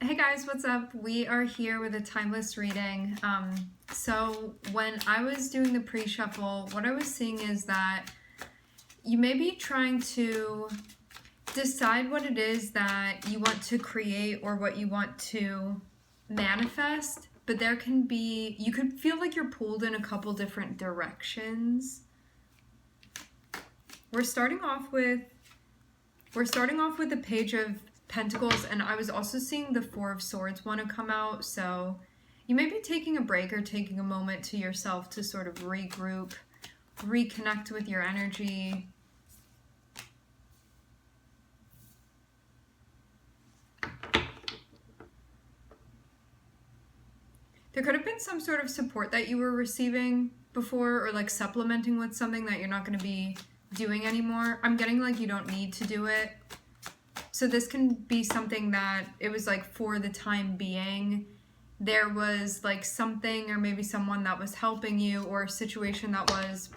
Hey guys, what's up? We are here with a timeless reading. So when I was doing the pre-shuffle, what I was seeing is that you may be trying to decide what it is that you want to create or what you want to manifest, but you could feel like you're pulled in a couple different directions. We're starting off with the Page of Pentacles, and I was also seeing the Four of Swords want to come out, so you may be taking a break or taking a moment to yourself to sort of regroup, reconnect with your energy. There could have been some sort of support that you were receiving before, or like supplementing with something that you're not going to be doing anymore. I'm getting like you don't need to do it. So this can be something that it was like for the time being, there was like something or maybe someone that was helping you or a situation that was,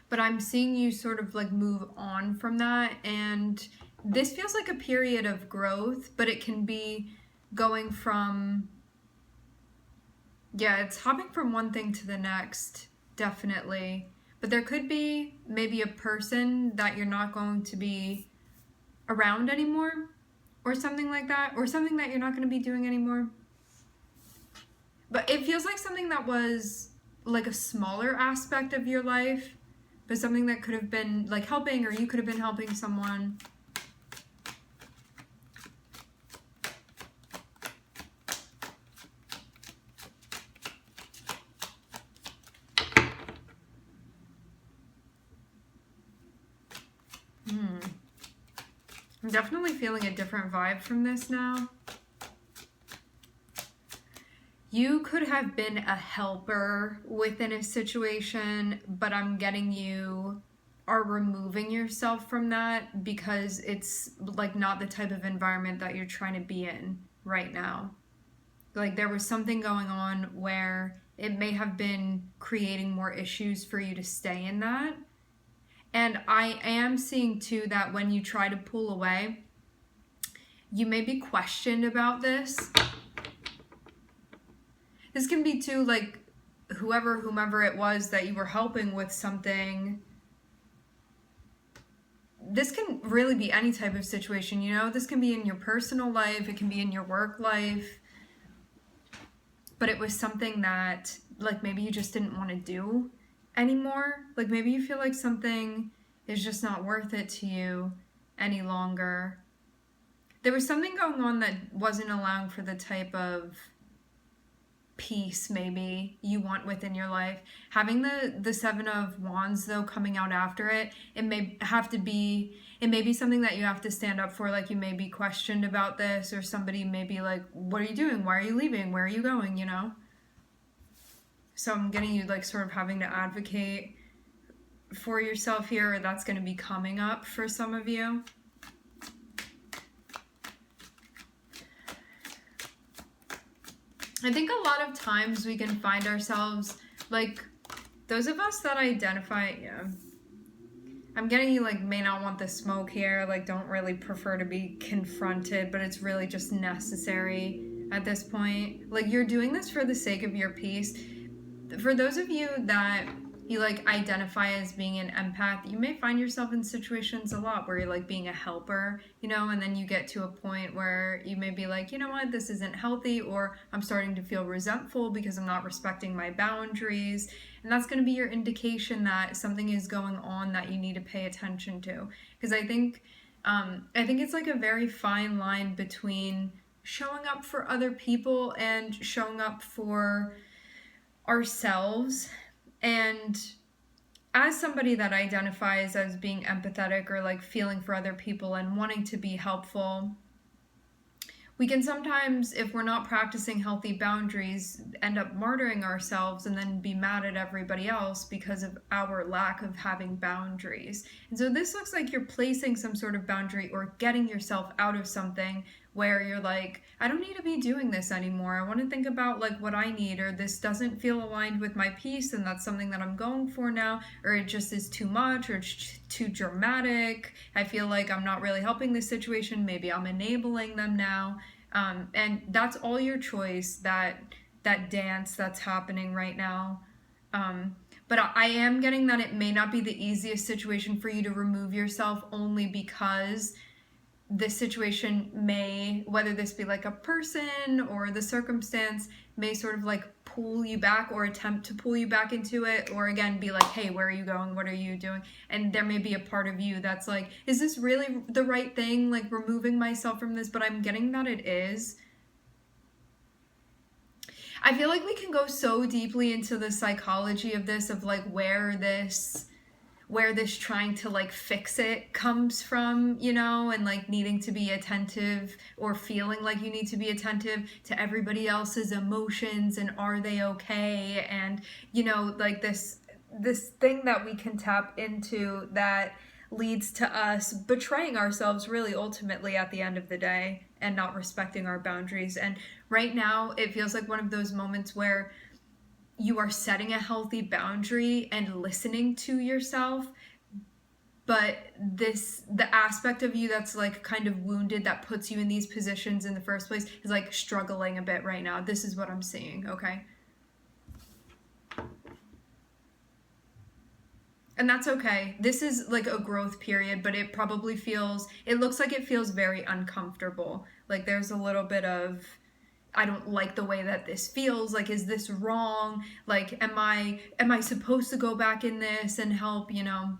but I'm seeing you sort of like move on from that. And this feels like a period of growth, but it can be going from, yeah, it's hopping from one thing to the next, definitely. But there could be maybe a person that you're not going to be around anymore or something like that, or something that you're not going to be doing anymore. But it feels like something that was like a smaller aspect of your life, but something that could have been like helping, or you could have been helping someone. I'm definitely feeling a different vibe from this now. You could have been a helper within a situation, but I'm getting you are removing yourself from that because it's like not the type of environment that you're trying to be in right now. Like there was something going on where it may have been creating more issues for you to stay in that. And I am seeing too that when you try to pull away, you may be questioned about this. This can be too like whomever it was that you were helping with something. This can really be any type of situation, you know? This can be in your personal life, it can be in your work life. But it was something that like maybe you just didn't want to do anymore. Like maybe you feel like something is just not worth it to you any longer. There was something going on that wasn't allowing for the type of peace maybe you want within your life. Having the Seven of Wands though coming out after it, it may be something that you have to stand up for. Like you may be questioned about this, or somebody may be like, what are you doing? Why are you leaving? Where are you going? You know? So I'm getting you like sort of having to advocate for yourself here, or that's going to be coming up for some of you. I think a lot of times we can find ourselves, like, those of us that identify, yeah, I'm getting you, like, may not want the smoke here, like, don't really prefer to be confronted, but it's really just necessary at this point. Like, you're doing this for the sake of your peace. For those of you that you like identify as being an empath, you may find yourself in situations a lot where you're like being a helper, you know, and then you get to a point where you may be like, you know what, this isn't healthy, or I'm starting to feel resentful because I'm not respecting my boundaries. And that's going to be your indication that something is going on that you need to pay attention to. Because I think it's like a very fine line between showing up for other people and showing up for ourselves. And as somebody that identifies as being empathetic or like feeling for other people and wanting to be helpful, we can sometimes, if we're not practicing healthy boundaries, end up martyring ourselves and then be mad at everybody else because of our lack of having boundaries. And so this looks like you're placing some sort of boundary or getting yourself out of something where you're like, I don't need to be doing this anymore. I want to think about like what I need, or this doesn't feel aligned with my peace and that's something that I'm going for now, or it just is too much, or it's too dramatic. I feel like I'm not really helping this situation. Maybe I'm enabling them now. And that's all your choice, that dance that's happening right now. But I am getting that it may not be the easiest situation for you to remove yourself, only because this situation may, whether this be like a person or the circumstance, may sort of like pull you back or attempt to pull you back into it, or again be like, hey, where are you going, what are you doing? And there may be a part of you that's like, is this really the right thing, like removing myself from this? But I'm getting that it is. I feel like we can go so deeply into the psychology of this, of like where this trying to like fix it comes from, you know, and like needing to be attentive or feeling like you need to be attentive to everybody else's emotions and are they okay, and you know, like this thing that we can tap into that leads to us betraying ourselves really ultimately at the end of the day and not respecting our boundaries. And right now it feels like one of those moments where you are setting a healthy boundary and listening to yourself, but the aspect of you that's like kind of wounded, that puts you in these positions in the first place, is like struggling a bit right now. This is what I'm seeing, okay? And that's okay. This is like a growth period, but it looks like it feels very uncomfortable. Like there's a little bit of, I don't like the way that this feels. Like, is this wrong? Like, am I supposed to go back in this and help, you know?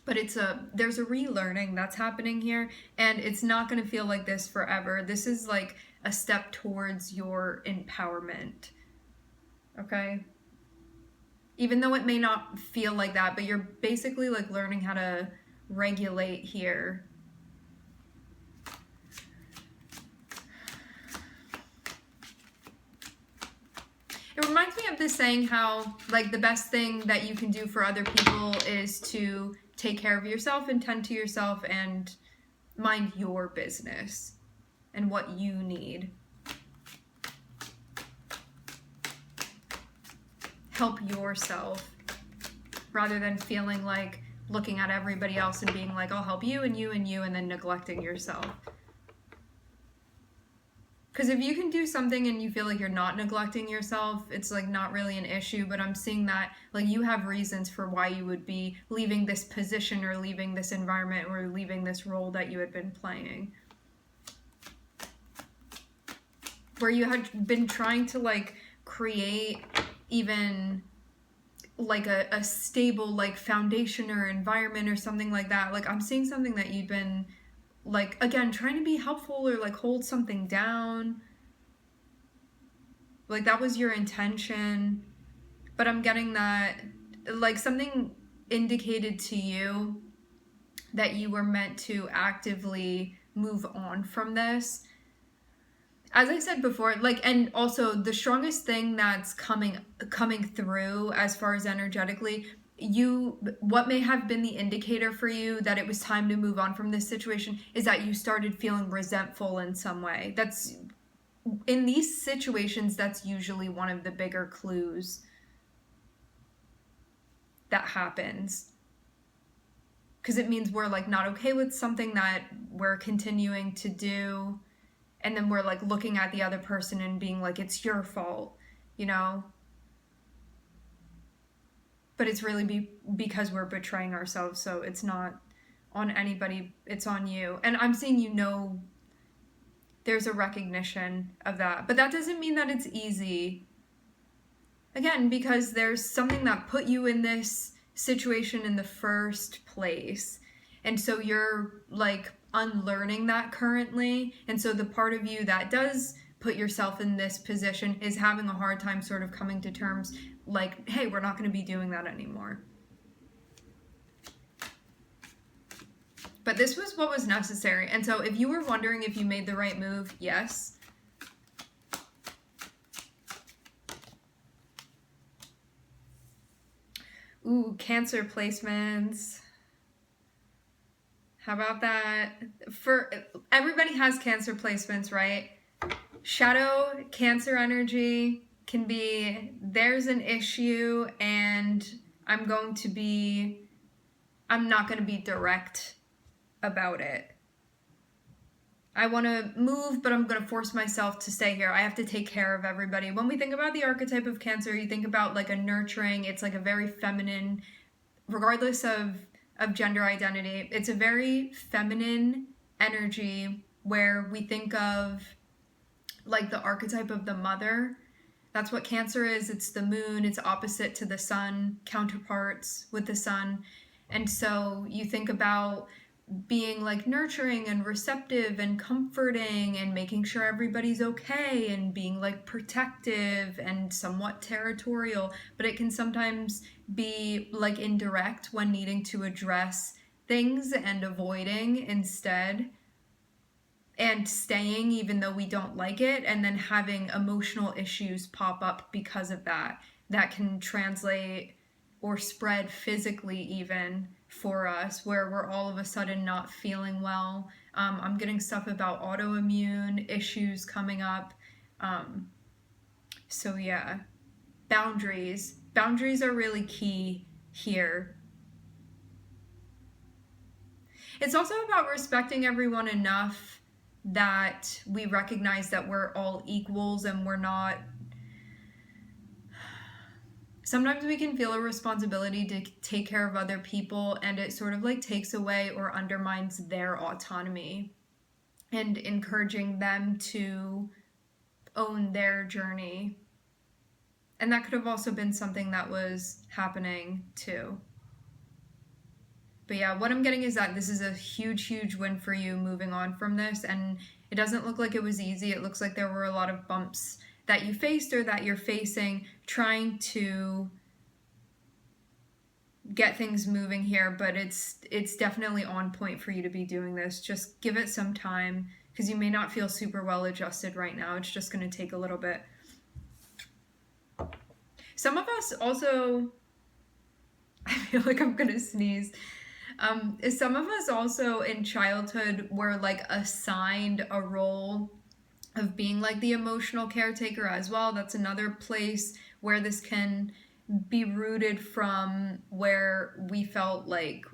But there's a relearning that's happening here, and it's not going to feel like this forever. This is like a step towards your empowerment. Okay? Even though it may not feel like that, but you're basically like learning how to regulate here. It reminds me of this saying how, like, the best thing that you can do for other people is to take care of yourself and tend to yourself and mind your business and what you need. Help yourself rather than feeling like looking at everybody else and being like, I'll help you and you and you, and then neglecting yourself. Because if you can do something and you feel like you're not neglecting yourself, it's like not really an issue. But I'm seeing that like you have reasons for why you would be leaving this position or leaving this environment or leaving this role that you had been playing, where you had been trying to like create even like a stable like foundation or environment or something like that. Like I'm seeing something that you've been like, again, trying to be helpful or like hold something down. Like that was your intention. But I'm getting that like something indicated to you that you were meant to actively move on from this. As I said before, like, and also the strongest thing that's coming through as far as energetically, what may have been the indicator for you that it was time to move on from this situation is that you started feeling resentful in some way. That's, in these situations, that's usually one of the bigger clues that happens. Because it means we're like not okay with something that we're continuing to do. And then we're like looking at the other person and being like, it's your fault, you know? But it's really because we're betraying ourselves. So it's not on anybody, it's on you. And I'm seeing, you know, there's a recognition of that. But that doesn't mean that it's easy. Again, because there's something that put you in this situation in the first place. And so you're like unlearning that currently, and so the part of you that does put yourself in this position is having a hard time sort of coming to terms like, hey, we're not going to be doing that anymore. But this was what was necessary. And so if you were wondering if you made the right move, yes. Ooh, Cancer placements. How about that? For everybody has Cancer placements, right? Shadow Cancer energy can be, there's an issue and I'm not going to be direct about it. I want to move, but I'm going to force myself to stay here. I have to take care of everybody. When we think about the archetype of Cancer, you think about like a nurturing, it's like a very feminine, regardless of gender identity. It's a very feminine energy where we think of like the archetype of the mother. That's what Cancer is. It's the moon. It's opposite to the sun, counterparts with the sun. And so you think about being like nurturing and receptive and comforting and making sure everybody's okay and being like protective and somewhat territorial, but it can sometimes be like indirect when needing to address things and avoiding instead, and staying even though we don't like it, and then having emotional issues pop up because of that. That can translate or spread physically even for us, where we're all of a sudden not feeling well. I'm getting stuff about autoimmune issues coming up. So yeah, boundaries. Boundaries are really key here. It's also about respecting everyone enough that we recognize that we're all equals and we're not. Sometimes we can feel a responsibility to take care of other people, and it sort of like takes away or undermines their autonomy, and encouraging them to own their journey. And that could have also been something that was happening too. But yeah, what I'm getting is that this is a huge, huge win for you moving on from this. And it doesn't look like it was easy. It looks like there were a lot of bumps that you faced or that you're facing trying to get things moving here. But it's definitely on point for you to be doing this. Just give it some time, because you may not feel super well adjusted right now. It's just going to take a little bit. Some of us also, I feel like I'm going to sneeze. Some of us also in childhood were like assigned a role of being like the emotional caretaker as well. That's another place where this can be rooted from, where we felt like,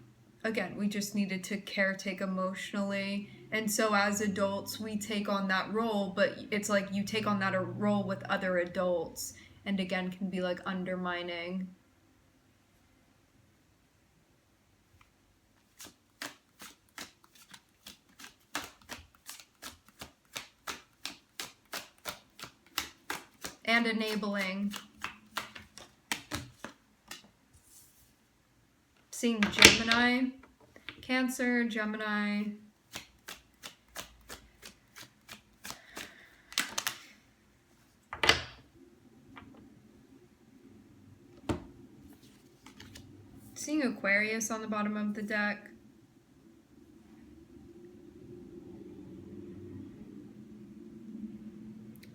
again, we just needed to caretake emotionally. And so as adults, we take on that role, but it's like you take on that role with other adults, and again, can be like undermining. And enabling. Seeing Gemini, Cancer, Gemini. Seeing Aquarius on the bottom of the deck.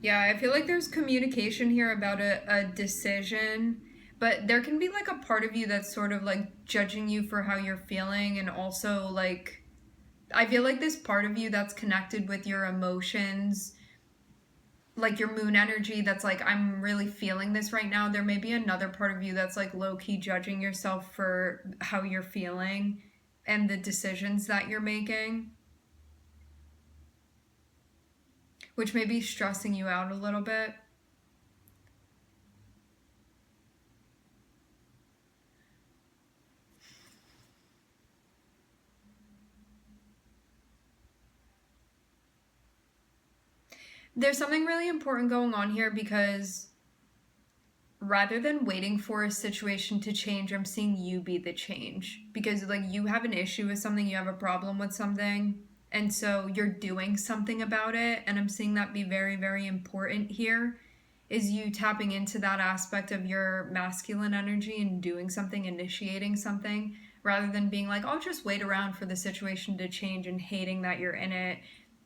Yeah, I feel like there's communication here about a decision, but there can be like a part of you that's sort of like judging you for how you're feeling, and also like, I feel like this part of you that's connected with your emotions, like your moon energy, that's like, I'm really feeling this right now. There may be another part of you that's like low-key judging yourself for how you're feeling and the decisions that you're making, which may be stressing you out a little bit. There's something really important going on here, because rather than waiting for a situation to change, I'm seeing you be the change. Because like, you have an issue with something, you have a problem with something, and so you're doing something about it. And I'm seeing that be very, very important here, is you tapping into that aspect of your masculine energy and doing something, initiating something, rather than being like, I'll just wait around for the situation to change and hating that you're in it.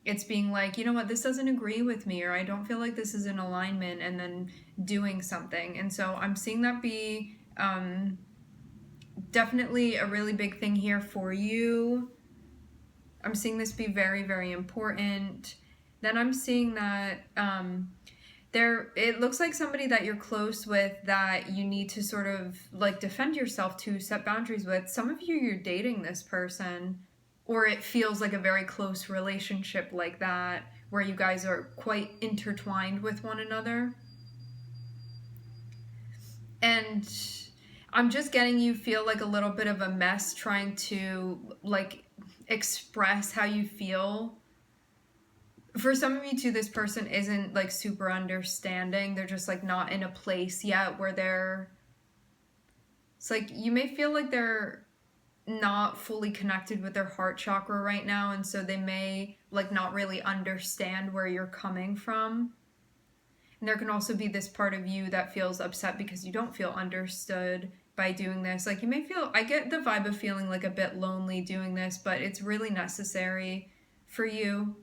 It's being like, you know what, this doesn't agree with me, or I don't feel like this is in alignment, and then doing something. And so I'm seeing that be definitely a really big thing here for you. I'm seeing this be very, very important. Then I'm seeing that it looks like somebody that you're close with, that you need to sort of like defend yourself to, set boundaries with. Some of you, you're dating this person. or it feels like a very close relationship like that, where you guys are quite intertwined with one another. And I'm just getting you feel like a little bit of a mess trying to like express how you feel. For some of you too, this person isn't like super understanding. They're just like not in a place yet where they're, it's like you may feel like they're not fully connected with their heart chakra right now, and so they may like not really understand where you're coming from. And there can also be this part of you that feels upset because you don't feel understood by doing this. Like you may feel, I get the vibe of feeling like a bit lonely doing this, but it's really necessary for you.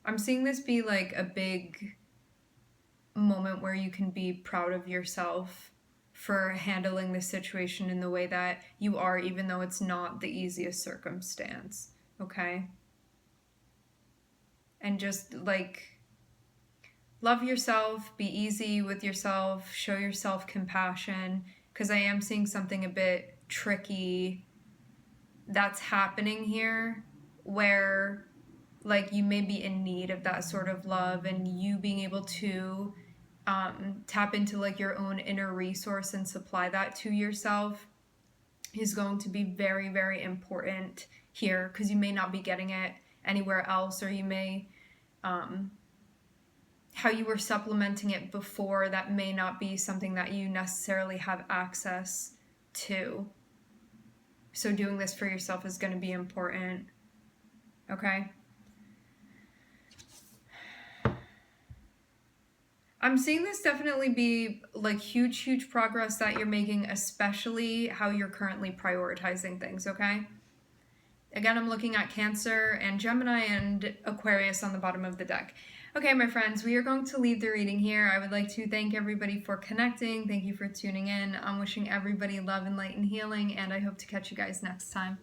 I'm seeing this be like a big moment where you can be proud of yourself for handling this situation in the way that you are, even though it's not the easiest circumstance, okay? And just like love yourself, be easy with yourself, show yourself compassion, because I am seeing something a bit tricky that's happening here where like you may be in need of that sort of love, and you being able to tap into like your own inner resource and supply that to yourself is going to be very, very important here, because you may not be getting it anywhere else, or you may how you were supplementing it before, that may not be something that you necessarily have access to. So doing this for yourself is going to be important, okay? I'm seeing this definitely be like huge progress that you're making, especially how you're currently prioritizing things, okay? Again, I'm looking at Cancer and Gemini and Aquarius on the bottom of the deck. Okay, my friends, we are going to leave the reading here. I would like to thank everybody for connecting. Thank you for tuning in. I'm wishing everybody love and light and healing, and I hope to catch you guys next time.